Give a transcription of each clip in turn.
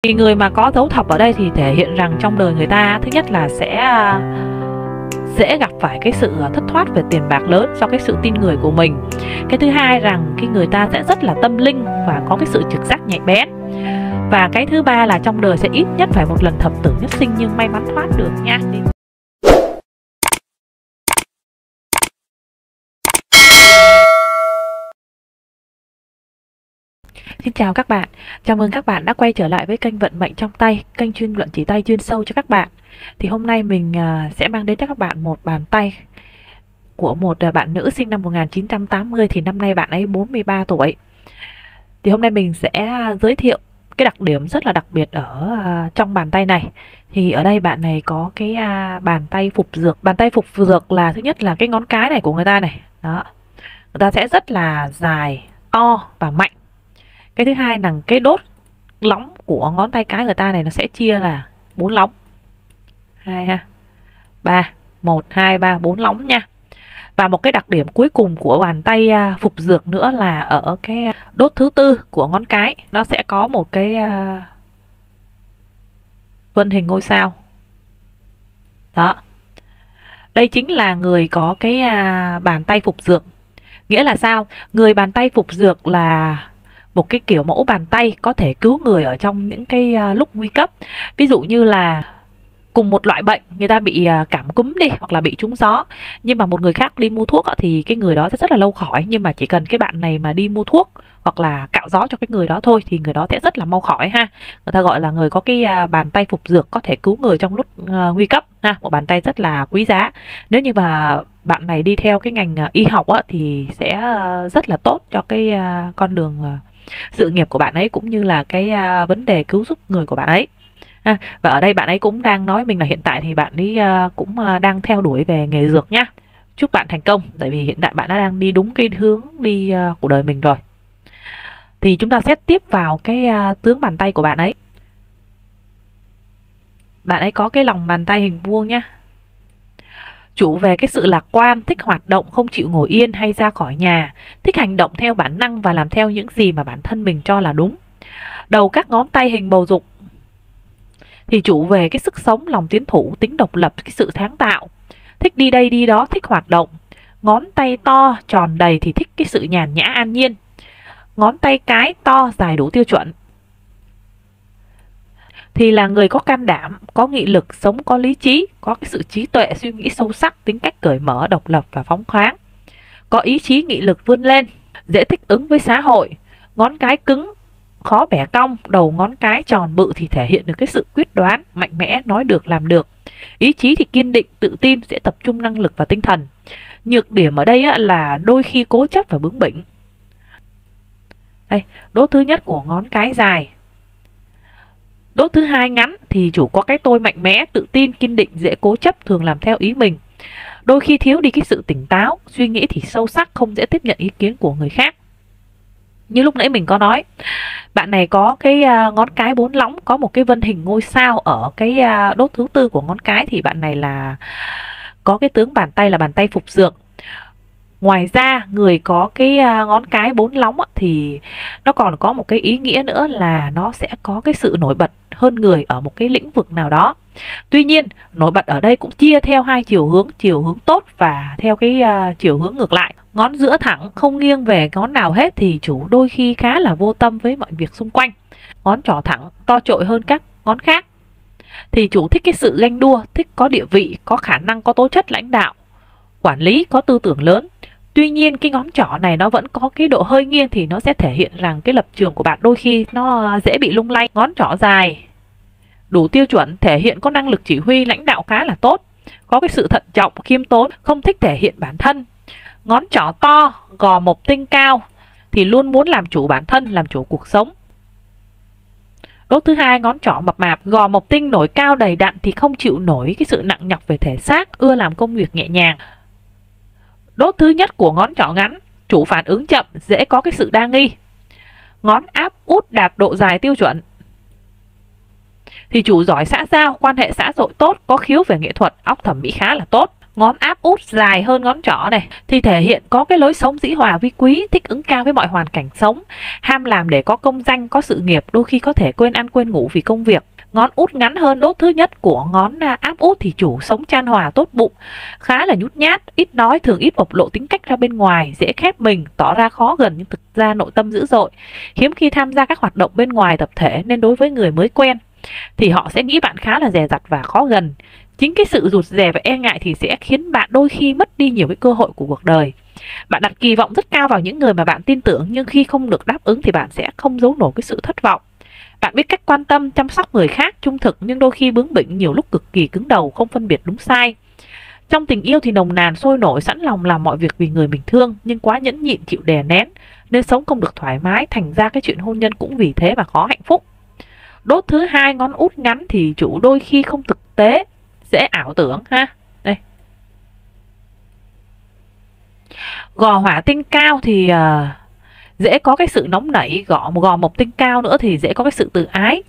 Thì người mà có dấu thập ở đây thì thể hiện rằng trong đời người ta thứ nhất là sẽ dễ gặp phải cái sự thất thoát về tiền bạc lớn do cái sự tin người của mình. Cái thứ hai rằng cái người ta sẽ rất là tâm linh và có cái sự trực giác nhạy bén. Và cái thứ ba là trong đời sẽ ít nhất phải một lần thập tử nhất sinh nhưng may mắn thoát được nha. Xin chào các bạn, chào mừng các bạn đã quay trở lại với kênh Vận Mệnh Trong Tay, kênh chuyên luận chỉ tay chuyên sâu cho các bạn. Thì hôm nay mình sẽ mang đến cho các bạn một bàn tay của một bạn nữ sinh năm 1980, thì năm nay bạn ấy 43 tuổi. Thì hôm nay mình sẽ giới thiệu cái đặc điểm rất là đặc biệt ở trong bàn tay này. Thì ở đây bạn này có cái bàn tay phục dược. Bàn tay phục dược là thứ nhất là cái ngón cái này của người ta này. Đó. Người ta sẽ rất là dài, to và mạnh. Cái thứ hai là cái đốt lóng của ngón tay cái người ta này nó sẽ chia là 4 lóng. 1 2 3 4 lóng nha. Và một cái đặc điểm cuối cùng của bàn tay phục dược nữa là ở cái đốt thứ tư của ngón cái, nó sẽ có một cái vân hình ngôi sao. Đó. Đây chính là người có cái bàn tay phục dược. Nghĩa là sao? Người bàn tay phục dược là một cái kiểu mẫu bàn tay có thể cứu người ở trong những cái lúc nguy cấp. Ví dụ như là cùng một loại bệnh, người ta bị cảm cúm đi hoặc là bị trúng gió, nhưng mà một người khác đi mua thuốc thì cái người đó sẽ rất là lâu khỏi. Nhưng mà chỉ cần cái bạn này mà đi mua thuốc hoặc là cạo gió cho cái người đó thôi thì người đó sẽ rất là mau khỏi ha. Người ta gọi là người có cái bàn tay phục dược có thể cứu người trong lúc nguy cấp ha. Một bàn tay rất là quý giá. Nếu như mà bạn này đi theo cái ngành y học thì sẽ rất là tốt cho cái con đường sự nghiệp của bạn ấy, cũng như là cái vấn đề cứu giúp người của bạn ấy. Và ở đây bạn ấy cũng đang nói mình là hiện tại thì bạn ấy cũng đang theo đuổi về nghề dược nhá. Chúc bạn thành công, tại vì hiện tại bạn đã đang đi đúng cái hướng đi của đời mình rồi. Thì chúng ta xét tiếp vào cái tướng bàn tay của bạn ấy. Bạn ấy có cái lòng bàn tay hình vuông nhá. Chủ về cái sự lạc quan, thích hoạt động, không chịu ngồi yên hay ra khỏi nhà, thích hành động theo bản năng và làm theo những gì mà bản thân mình cho là đúng. Đầu các ngón tay hình bầu dục thì chủ về cái sức sống, lòng tiến thủ, tính độc lập, cái sự sáng tạo, thích đi đây đi đó, thích hoạt động. Ngón tay to, tròn đầy thì thích cái sự nhàn nhã an nhiên. Ngón tay cái to, dài đủ tiêu chuẩn thì là người có can đảm, có nghị lực, sống có lý trí, có cái sự trí tuệ, suy nghĩ sâu sắc, tính cách cởi mở, độc lập và phóng khoáng. Có ý chí nghị lực vươn lên, dễ thích ứng với xã hội. Ngón cái cứng, khó bẻ cong, đầu ngón cái tròn bự thì thể hiện được cái sự quyết đoán, mạnh mẽ, nói được làm được. Ý chí thì kiên định, tự tin, sẽ tập trung năng lực và tinh thần. Nhược điểm ở đây là đôi khi cố chấp và bướng bỉnh. Đây, đốt thứ nhất của ngón cái dài. Đốt thứ hai ngắn thì chủ có cái tôi mạnh mẽ, tự tin, kiên định, dễ cố chấp, thường làm theo ý mình. Đôi khi thiếu đi cái sự tỉnh táo, suy nghĩ thì sâu sắc, không dễ tiếp nhận ý kiến của người khác. Như lúc nãy mình có nói, bạn này có cái ngón cái 4 lóng, có một cái vân hình ngôi sao ở cái đốt thứ tư của ngón cái, thì bạn này là có cái tướng bàn tay là bàn tay phục dược. Ngoài ra, người có cái ngón cái 4 lóng thì nó còn có một cái ý nghĩa nữa là nó sẽ có cái sự nổi bật hơn người ở một cái lĩnh vực nào đó. Tuy nhiên, nổi bật ở đây cũng chia theo hai chiều hướng tốt và theo cái chiều hướng ngược lại. Ngón giữa thẳng, không nghiêng về ngón nào hết thì chủ đôi khi khá là vô tâm với mọi việc xung quanh. Ngón trỏ thẳng, to trội hơn các ngón khác thì chủ thích cái sự ganh đua, thích có địa vị, có khả năng, có tố chất lãnh đạo, quản lý, có tư tưởng lớn. Tuy nhiên cái ngón trỏ này nó vẫn có cái độ hơi nghiêng thì nó sẽ thể hiện rằng cái lập trường của bạn đôi khi nó dễ bị lung lay. Ngón trỏ dài, đủ tiêu chuẩn, thể hiện có năng lực chỉ huy, lãnh đạo khá là tốt, có cái sự thận trọng, khiêm tốn, không thích thể hiện bản thân. Ngón trỏ to, gò mộc tinh cao thì luôn muốn làm chủ bản thân, làm chủ cuộc sống. Đốt thứ hai ngón trỏ mập mạp, gò mộc tinh nổi cao đầy đặn thì không chịu nổi cái sự nặng nhọc về thể xác, ưa làm công việc nhẹ nhàng. Đốt thứ nhất của ngón trỏ ngắn, chủ phản ứng chậm, dễ có cái sự đa nghi. Ngón áp út đạt độ dài tiêu chuẩn thì chủ giỏi xã giao, quan hệ xã hội tốt, có khiếu về nghệ thuật, óc thẩm mỹ khá là tốt. Ngón áp út dài hơn ngón trỏ này thì thể hiện có cái lối sống dĩ hòa vi quý, thích ứng cao với mọi hoàn cảnh sống, ham làm để có công danh, có sự nghiệp, đôi khi có thể quên ăn quên ngủ vì công việc. Ngón út ngắn hơn đốt thứ nhất của ngón áp út thì chủ sống chan hòa, tốt bụng, khá là nhút nhát, ít nói, thường ít bộc lộ tính cách ra bên ngoài, dễ khép mình, tỏ ra khó gần nhưng thực ra nội tâm dữ dội, hiếm khi tham gia các hoạt động bên ngoài tập thể, nên đối với người mới quen thì họ sẽ nghĩ bạn khá là dè dặt và khó gần. Chính cái sự rụt rè và e ngại thì sẽ khiến bạn đôi khi mất đi nhiều cái cơ hội của cuộc đời. Bạn đặt kỳ vọng rất cao vào những người mà bạn tin tưởng, nhưng khi không được đáp ứng thì bạn sẽ không giấu nổi cái sự thất vọng. Bạn biết cách quan tâm, chăm sóc người khác, trung thực nhưng đôi khi bướng bỉnh, nhiều lúc cực kỳ cứng đầu, không phân biệt đúng sai. Trong tình yêu thì nồng nàn, sôi nổi, sẵn lòng làm mọi việc vì người mình thương, nhưng quá nhẫn nhịn, chịu đè nén nên sống không được thoải mái, thành ra cái chuyện hôn nhân cũng vì thế mà khó hạnh phúc. Đốt thứ hai ngón út ngắn thì chủ đôi khi không thực tế, dễ ảo tưởng ha. Đây. Gò hỏa tinh cao thì dễ có cái sự nóng nảy, gò mộc tinh cao nữa thì dễ có cái sự tự ái.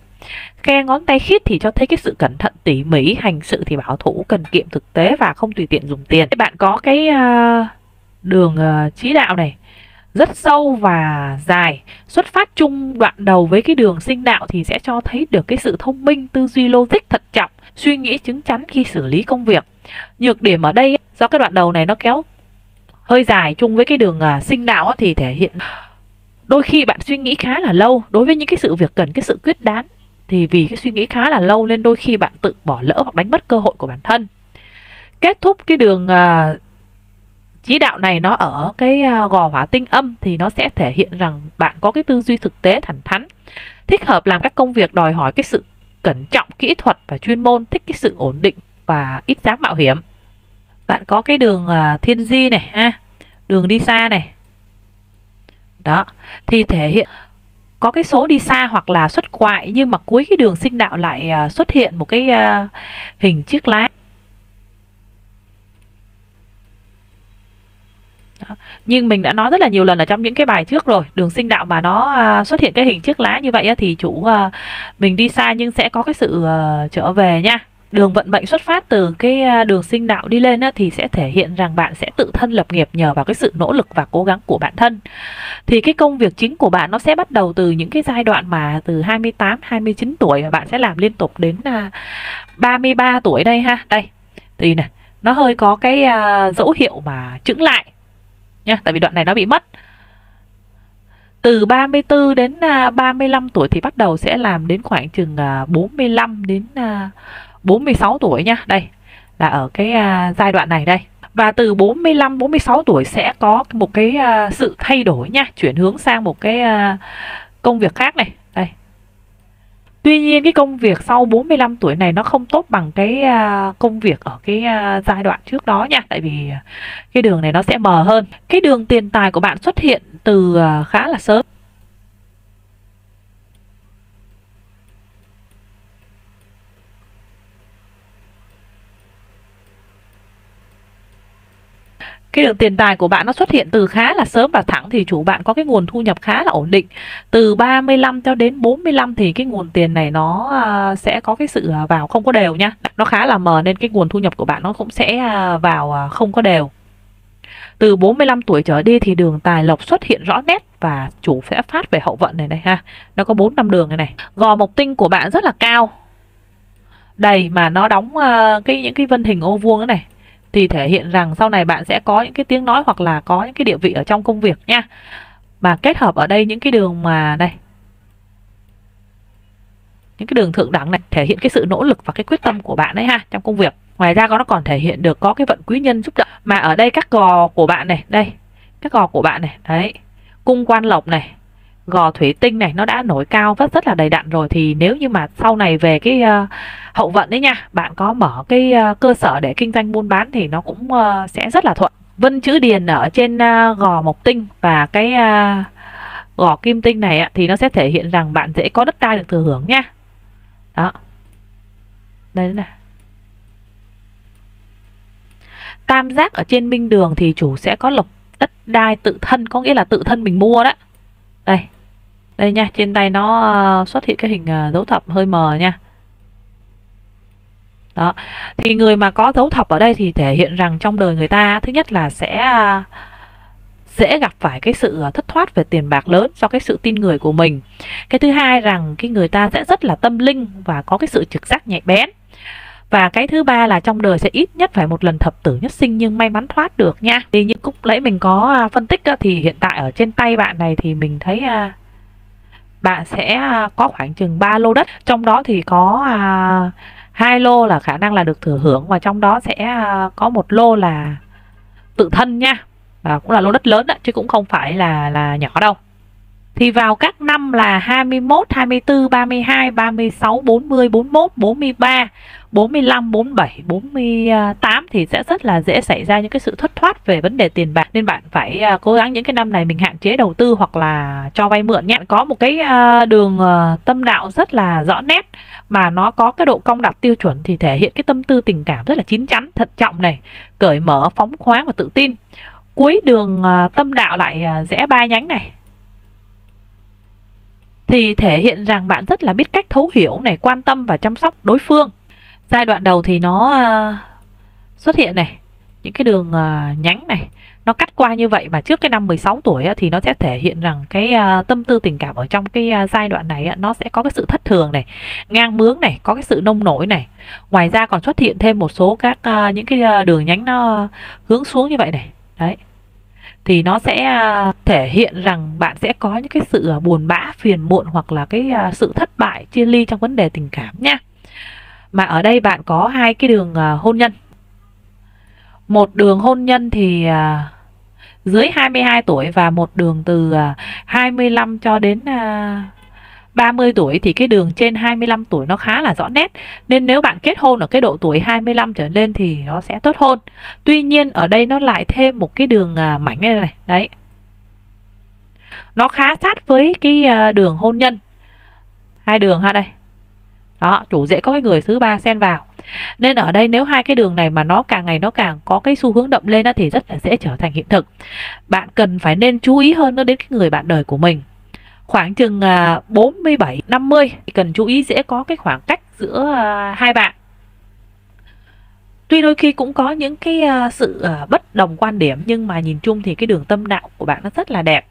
Khe ngón tay khít thì cho thấy cái sự cẩn thận tỉ mỉ, hành sự thì bảo thủ, cần kiệm thực tế và không tùy tiện dùng tiền. Bạn có cái đường chí đạo này rất sâu và dài, xuất phát chung đoạn đầu với cái đường sinh đạo thì sẽ cho thấy được cái sự thông minh, tư duy logic, thận trọng, suy nghĩ chín chắn khi xử lý công việc. Nhược điểm ở đây do cái đoạn đầu này nó kéo hơi dài chung với cái đường sinh đạo thì thể hiện đôi khi bạn suy nghĩ khá là lâu đối với những cái sự việc cần cái sự quyết đoán, thì vì cái suy nghĩ khá là lâu nên đôi khi bạn tự bỏ lỡ hoặc đánh mất cơ hội của bản thân. Kết thúc cái đường chí đạo này nó ở cái gò hỏa tinh âm thì nó sẽ thể hiện rằng bạn có cái tư duy thực tế, thẳng thắn, thích hợp làm các công việc đòi hỏi cái sự cẩn trọng, kỹ thuật và chuyên môn, thích cái sự ổn định và ít dám mạo hiểm. Bạn có cái đường thiên di này ha, đường đi xa này. Đó, thì thể hiện có cái số đi xa hoặc là xuất ngoại, nhưng mà cuối cái đường sinh đạo lại xuất hiện một cái hình chiếc lá. Đó. Nhưng mình đã nói rất là nhiều lần ở trong những cái bài trước rồi, đường sinh đạo mà nó xuất hiện cái hình chiếc lá như vậy thì chủ mình đi xa nhưng sẽ có cái sự trở về nha. Đường vận mệnh xuất phát từ cái đường sinh đạo đi lên thì sẽ thể hiện rằng bạn sẽ tự thân lập nghiệp nhờ vào cái sự nỗ lực và cố gắng của bản thân. Thì cái công việc chính của bạn nó sẽ bắt đầu từ những cái giai đoạn mà từ 28, 29 tuổi và bạn sẽ làm liên tục đến 33 tuổi đây ha. Đây, thì này, nó hơi có cái dấu hiệu mà chững lại nha, tại vì đoạn này nó bị mất. Từ 34 đến 35 tuổi thì bắt đầu sẽ làm đến khoảng chừng 45 đến 46 tuổi nha. Đây là ở cái giai đoạn này đây. Và từ 45 46 tuổi sẽ có một cái sự thay đổi nha, chuyển hướng sang một cái công việc khác này. Đây. Tuy nhiên cái công việc sau 45 tuổi này nó không tốt bằng cái công việc ở cái giai đoạn trước đó nha, tại vì cái đường này nó sẽ mờ hơn. Cái đường tiền tài của bạn xuất hiện từ khá là sớm. Cái đường tiền tài của bạn nó xuất hiện từ khá là sớm và thẳng, thì chủ bạn có cái nguồn thu nhập khá là ổn định. Từ 35 cho đến 45 thì cái nguồn tiền này nó sẽ có cái sự vào không có đều nha. Nó khá là mờ nên cái nguồn thu nhập của bạn nó cũng sẽ vào không có đều. Từ 45 tuổi trở đi thì đường tài lộc xuất hiện rõ nét và chủ sẽ phát về hậu vận này này ha. Nó có 4 5 đường này này. Gò mộc tinh của bạn rất là cao, đầy mà nó đóng những cái vân hình ô vuông này, thì thể hiện rằng sau này bạn sẽ có những cái tiếng nói hoặc là có những cái địa vị ở trong công việc nha. Mà kết hợp ở đây những cái đường mà đây, những cái đường thượng đẳng này thể hiện cái sự nỗ lực và cái quyết tâm của bạn đấy ha trong công việc. Ngoài ra nó còn thể hiện được có cái vận quý nhân giúp đỡ. Mà ở đây các gò của bạn này, đây, các gò của bạn này, đấy, cung quan lộc này, gò thủy tinh này nó đã nổi cao rất là đầy đặn rồi, thì nếu như mà sau này về cái hậu vận đấy nha, bạn có mở cái cơ sở để kinh doanh buôn bán thì nó cũng sẽ rất là thuận. Vân chữ điền ở trên gò mộc tinh và cái gò kim tinh này thì nó sẽ thể hiện rằng bạn dễ có đất đai được thừa hưởng nha. Đó, đây này. Tam giác ở trên minh đường thì chủ sẽ có lộc đất đai tự thân, có nghĩa là tự thân mình mua đó. Đây, đây nha, trên tay nó xuất hiện cái hình dấu thập hơi mờ nha. Đó. Thì người mà có dấu thập ở đây thì thể hiện rằng trong đời người ta thứ nhất là sẽ gặp phải cái sự thất thoát về tiền bạc lớn do cái sự tin người của mình. Cái thứ hai rằng cái người ta sẽ rất là tâm linh và có cái sự trực giác nhạy bén. Và cái thứ ba là trong đời sẽ ít nhất phải một lần thập tử nhất sinh nhưng may mắn thoát được nha. Thì như lúc nãy mình có phân tích thì hiện tại ở trên tay bạn này thì mình thấy bạn sẽ có khoảng chừng 3 lô đất, trong đó thì có 2 lô là khả năng là được thừa hưởng, và trong đó sẽ có một lô là tự thân nha, và cũng là lô đất lớn đó, chứ cũng không phải là nhỏ đâu. Thì vào các năm là 21, 24, 32, 36, 40, 41, 43, 45, 47, 48 thì sẽ rất là dễ xảy ra những cái sự thất thoát về vấn đề tiền bạc, nên bạn phải cố gắng những cái năm này mình hạn chế đầu tư hoặc là cho vay mượn nhé. Có một cái đường tâm đạo rất là rõ nét mà nó có cái độ cong đặt tiêu chuẩn thì thể hiện cái tâm tư tình cảm rất là chín chắn, thận trọng này, cởi mở, phóng khoáng và tự tin. Cuối đường tâm đạo lại rẽ 3 nhánh này thì thể hiện rằng bạn rất là biết cách thấu hiểu này, quan tâm và chăm sóc đối phương. Giai đoạn đầu thì nó xuất hiện này, những cái đường nhánh này nó cắt qua như vậy, mà trước cái năm 16 tuổi thì nó sẽ thể hiện rằng cái tâm tư tình cảm ở trong cái giai đoạn này nó sẽ có cái sự thất thường này, ngang bướng này, có cái sự nông nổi này. Ngoài ra còn xuất hiện thêm một số các những cái đường nhánh nó hướng xuống như vậy này. Đấy. Thì nó sẽ thể hiện rằng bạn sẽ có những cái sự buồn bã, phiền muộn hoặc là cái sự thất bại, chia ly trong vấn đề tình cảm nha. Mà ở đây bạn có 2 cái đường hôn nhân. Một đường hôn nhân thì dưới 22 tuổi và một đường từ 25 cho đến 30 tuổi, thì cái đường trên 25 tuổi nó khá là rõ nét. Nên nếu bạn kết hôn ở cái độ tuổi 25 trở lên thì nó sẽ tốt hơn. Tuy nhiên ở đây nó lại thêm một cái đường mảnh này này. Đấy. Nó khá sát với cái đường hôn nhân. 2 đường ha đây. Đó, chủ dễ có cái người thứ ba xen vào. Nên ở đây nếu 2 cái đường này mà nó càng ngày nó càng có cái xu hướng đậm lên thì rất là dễ trở thành hiện thực. Bạn cần phải nên chú ý hơn nữa đến cái người bạn đời của mình. Khoảng chừng 47, 50 thì cần chú ý dễ có cái khoảng cách giữa hai bạn. Tuy đôi khi cũng có những cái sự bất đồng quan điểm, nhưng mà nhìn chung thì cái đường tâm đạo của bạn nó rất là đẹp.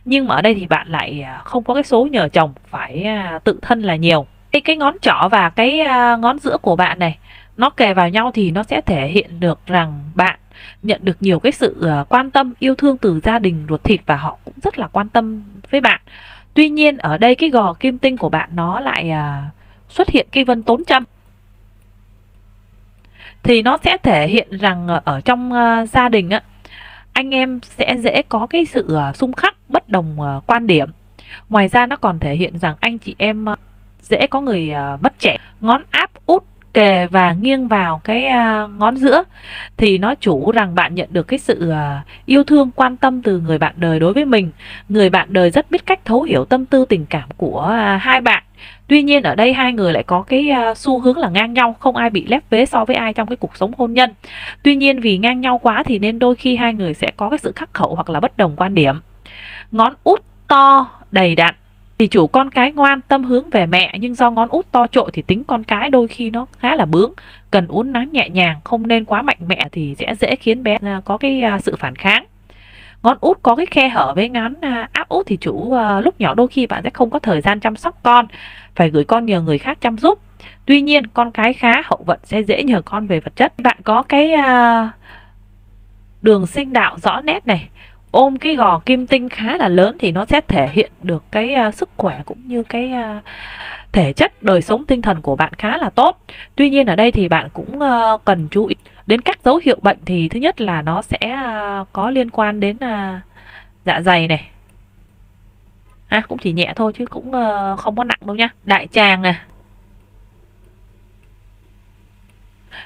Nhưng mà ở đây thì bạn lại không có cái số nhờ chồng, phải tự thân là nhiều. Cái ngón trỏ và cái ngón giữa của bạn này nó kề vào nhau thì nó sẽ thể hiện được rằng bạn nhận được nhiều cái sự quan tâm, yêu thương từ gia đình ruột thịt, và họ cũng rất là quan tâm với bạn. Tuy nhiên ở đây cái gò kim tinh của bạn nó lại xuất hiện cái vân tốn châm, thì nó sẽ thể hiện rằng ở trong gia đình anh em sẽ dễ có cái sự xung khắc, bất đồng quan điểm. Ngoài ra nó còn thể hiện rằng anh chị em dễ có người mất trẻ. Ngón áp út kề và nghiêng vào cái ngón giữa thì nó chủ rằng bạn nhận được cái sự yêu thương, quan tâm từ người bạn đời đối với mình. Người bạn đời rất biết cách thấu hiểu tâm tư tình cảm của hai bạn. Tuy nhiên ở đây hai người lại có cái xu hướng là ngang nhau, không ai bị lép vế so với ai trong cái cuộc sống hôn nhân. Tuy nhiên vì ngang nhau quá thì nên đôi khi hai người sẽ có cái sự khắc khẩu hoặc là bất đồng quan điểm. Ngón út to đầy đặn thì chủ con cái ngoan, tâm hướng về mẹ, nhưng do ngón út to trội thì tính con cái đôi khi nó khá là bướng, cần uốn nắn nhẹ nhàng, không nên quá mạnh mẽ thì sẽ dễ khiến bé có cái sự phản kháng. Ngón út có cái khe hở với ngón áp út thì chủ lúc nhỏ đôi khi bạn sẽ không có thời gian chăm sóc con, phải gửi con nhờ người khác chăm giúp. Tuy nhiên con cái khá hậu vận sẽ dễ nhờ con về vật chất. Bạn có cái đường sinh đạo rõ nét này, ôm cái gò kim tinh khá là lớn thì nó sẽ thể hiện được cái sức khỏe cũng như cái thể chất, đời sống tinh thần của bạn khá là tốt. Tuy nhiên ở đây thì bạn cũng cần chú ý đến các dấu hiệu bệnh. Thì thứ nhất là nó sẽ có liên quan đến dạ dày này, cũng chỉ nhẹ thôi chứ cũng không có nặng đâu nhá. Đại tràng này,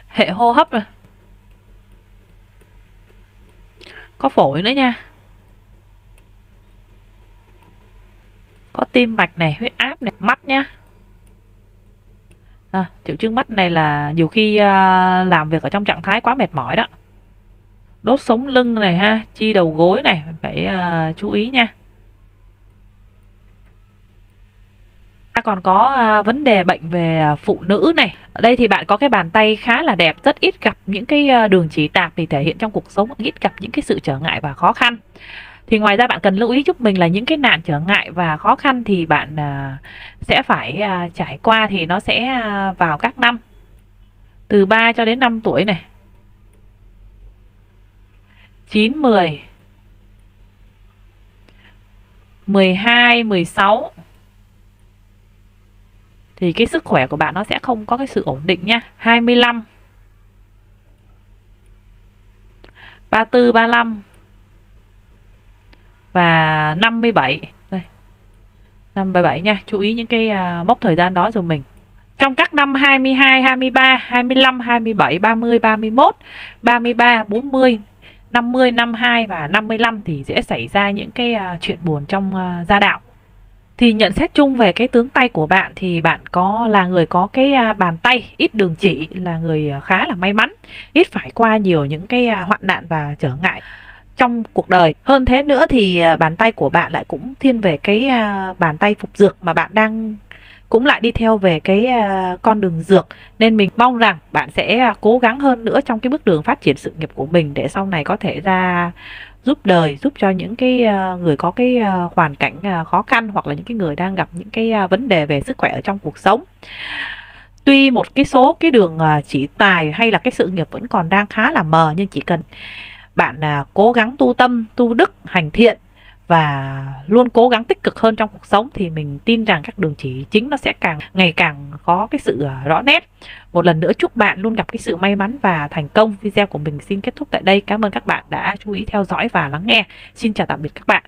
hệ hô hấp này, có phổi nữa nha, có tim mạch này, huyết áp này, mắt nhá. Triệu chứng mắt này là nhiều khi làm việc ở trong trạng thái quá mệt mỏi đó. Đốt sống lưng này ha, chi đầu gối này, phải chú ý nha. còn có vấn đề bệnh về phụ nữ này. Ở đây thì bạn có cái bàn tay khá là đẹp, rất ít gặp những cái đường chỉ tạp thì thể hiện trong cuộc sống ít gặp những cái sự trở ngại và khó khăn. Thì ngoài ra bạn cần lưu ý giúp mình là những cái nạn trở ngại và khó khăn thì bạn sẽ phải trải qua thì nó sẽ vào các năm từ 3 cho đến 5 tuổi này. 9, 10, 12, 16 thì cái sức khỏe của bạn nó sẽ không có cái sự ổn định nha. 25, 34, 35 và 57. Đây. 57 nha, chú ý những cái mốc thời gian đó giùm mình. Trong các năm 22, 23, 25, 27, 30, 31, 33, 40, 50, 52 và 55 thì sẽ xảy ra những cái chuyện buồn trong gia đạo. Thì nhận xét chung về cái tướng tay của bạn thì bạn là người có cái bàn tay ít đường chỉ, là người khá là may mắn, ít phải qua nhiều những cái hoạn nạn và trở ngại trong cuộc đời. Hơn thế nữa thì bàn tay của bạn lại cũng thiên về cái bàn tay phục dược, mà bạn đang cũng lại đi theo về cái con đường dược, nên mình mong rằng bạn sẽ cố gắng hơn nữa trong cái bước đường phát triển sự nghiệp của mình để sau này có thể ra giúp đời, giúp cho những cái người có cái hoàn cảnh khó khăn, hoặc là những cái người đang gặp những cái vấn đề về sức khỏe ở trong cuộc sống. Tuy một cái số cái đường chỉ tài hay là cái sự nghiệp vẫn còn đang khá là mờ, nhưng chỉ cần bạn cố gắng tu tâm, tu đức, hành thiện và luôn cố gắng tích cực hơn trong cuộc sống thì mình tin rằng các đường chỉ chính nó sẽ ngày càng có cái sự rõ nét. Một lần nữa chúc bạn luôn gặp cái sự may mắn và thành công. Video của mình xin kết thúc tại đây. Cảm ơn các bạn đã chú ý theo dõi và lắng nghe. Xin chào tạm biệt các bạn.